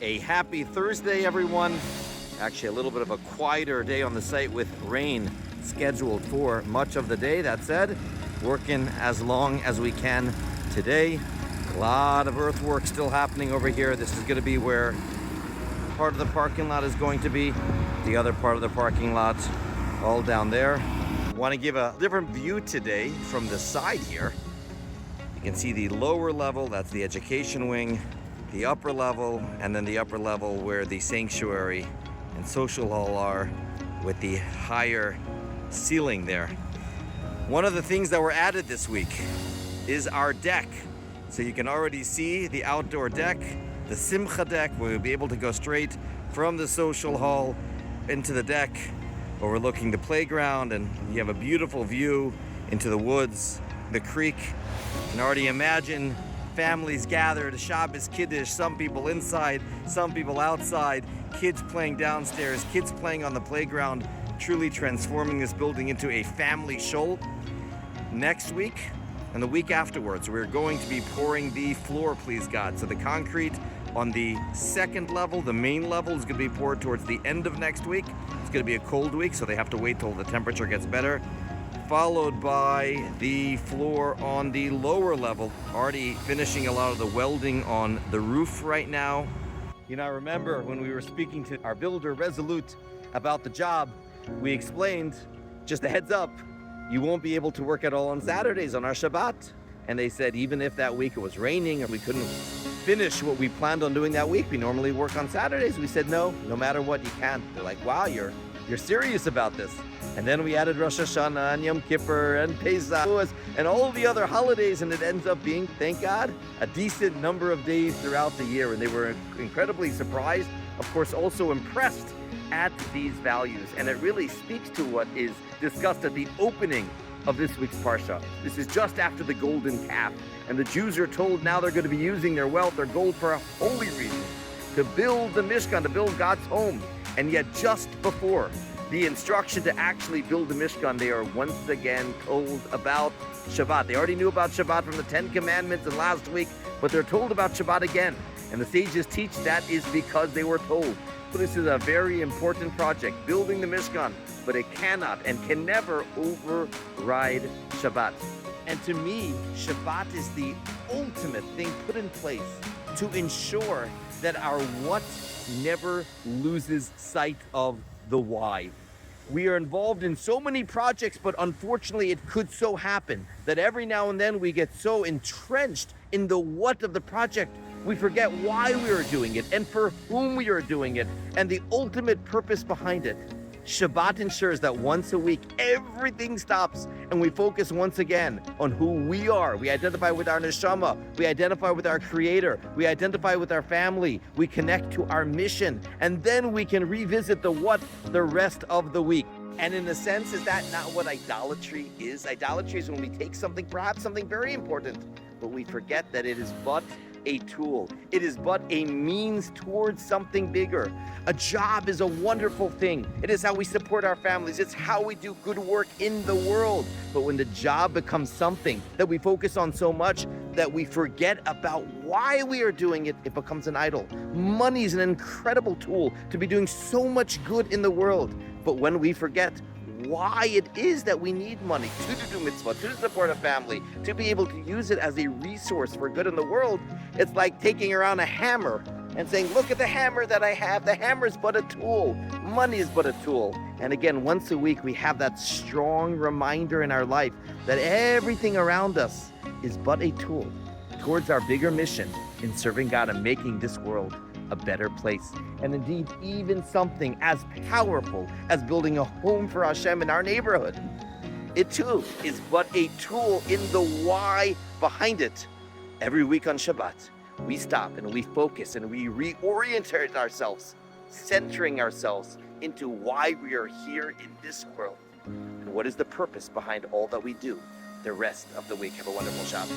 A happy Thursday, everyone. Actually, a little bit of a quieter day on the site with rain scheduled for much of the day. That said, working as long as we can today. A lot of earthwork still happening over here. This is going to be where part of the parking lot is going to be. The other part of the parking lot, all down there. Want to give a different view today from the side here. You can see the lower level, that's the education wing, the upper level, and then the upper level where the sanctuary and social hall are with the higher ceiling there. One of the things that were added this week is our deck. So you can already see the outdoor deck, the Simchah deck, where you'll be able to go straight from the social hall into the deck, overlooking the playground, and you have a beautiful view into the woods, the creek. You can already imagine families gathered, Shabbos Kiddush, some people inside, some people outside, kids playing downstairs, kids playing on the playground, truly transforming this building into a family shul. Next week and the week afterwards, we're going to be pouring the floor, please God. So the concrete on the second level, the main level, is going to be poured towards the end of next week. It's going to be a cold week, so they have to wait till the temperature gets better. Followed by the floor on the lower level. Already finishing a lot of the welding on the roof right now. You know, I remember when we were speaking to our builder, Resolute, about the job, we explained, just a heads up, you won't be able to work at all on Saturdays on our Shabbat. And they said even if that week it was raining and we couldn't finish what we planned on doing that week, we normally work on Saturdays. We said no matter what, you can. They're like, wow, you're serious about this. And then we added Rosh Hashanah and Yom Kippur and Pesach and all the other holidays, and it ends up being, thank God, a decent number of days throughout the year. And they were incredibly surprised, of course, also impressed at these values. And it really speaks to what is discussed at the opening of this week's Parsha. This is just after the golden calf. And the Jews are told now they're going to be using their wealth, their gold, for a holy reason, to build the Mishkan, to build God's home. And yet just before the instruction to actually build the Mishkan, they are once again told about Shabbat. They already knew about Shabbat from the 10 Commandments and last week, but they're told about Shabbat again. And the sages teach that is because they were told. So this is a very important project, building the Mishkan, but it cannot and can never override Shabbat. And to me, Shabbat is the ultimate thing put in place to ensure that our what never loses sight of the why. We are involved in so many projects, but unfortunately it could so happen that every now and then we get so entrenched in the what of the project, we forget why we are doing it and for whom we are doing it and the ultimate purpose behind it. Shabbat ensures that once a week, everything stops and we focus once again on who we are. We identify with our neshama. We identify with our creator. We identify with our family. We connect to our mission. And then we can revisit the what the rest of the week. And in a sense, is that not what idolatry is? Idolatry is when we take something, perhaps something very important, but we forget that it is but a tool. It is but a means towards something bigger. A job is a wonderful thing. It is how we support our families. It's how we do good work in the world. But when the job becomes something that we focus on so much that we forget about why we are doing it, it becomes an idol. Money is an incredible tool to be doing so much good in the world. But when we forget why it is that we need money to do mitzvah, to support a family, to be able to use it as a resource for good in the world, it's like taking around a hammer and saying, look at the hammer that I have. The hammer is but a tool. Money is but a tool. And again, once a week, we have that strong reminder in our life that everything around us is but a tool towards our bigger mission in serving God and making this world a better place. And indeed, even something as powerful as building a home for Hashem in our neighborhood. It too is but a tool in the why behind it. Every week on Shabbat, we stop and we focus and we reorient ourselves, centering ourselves into why we are here in this world and what is the purpose behind all that we do the rest of the week. Have a wonderful Shabbat.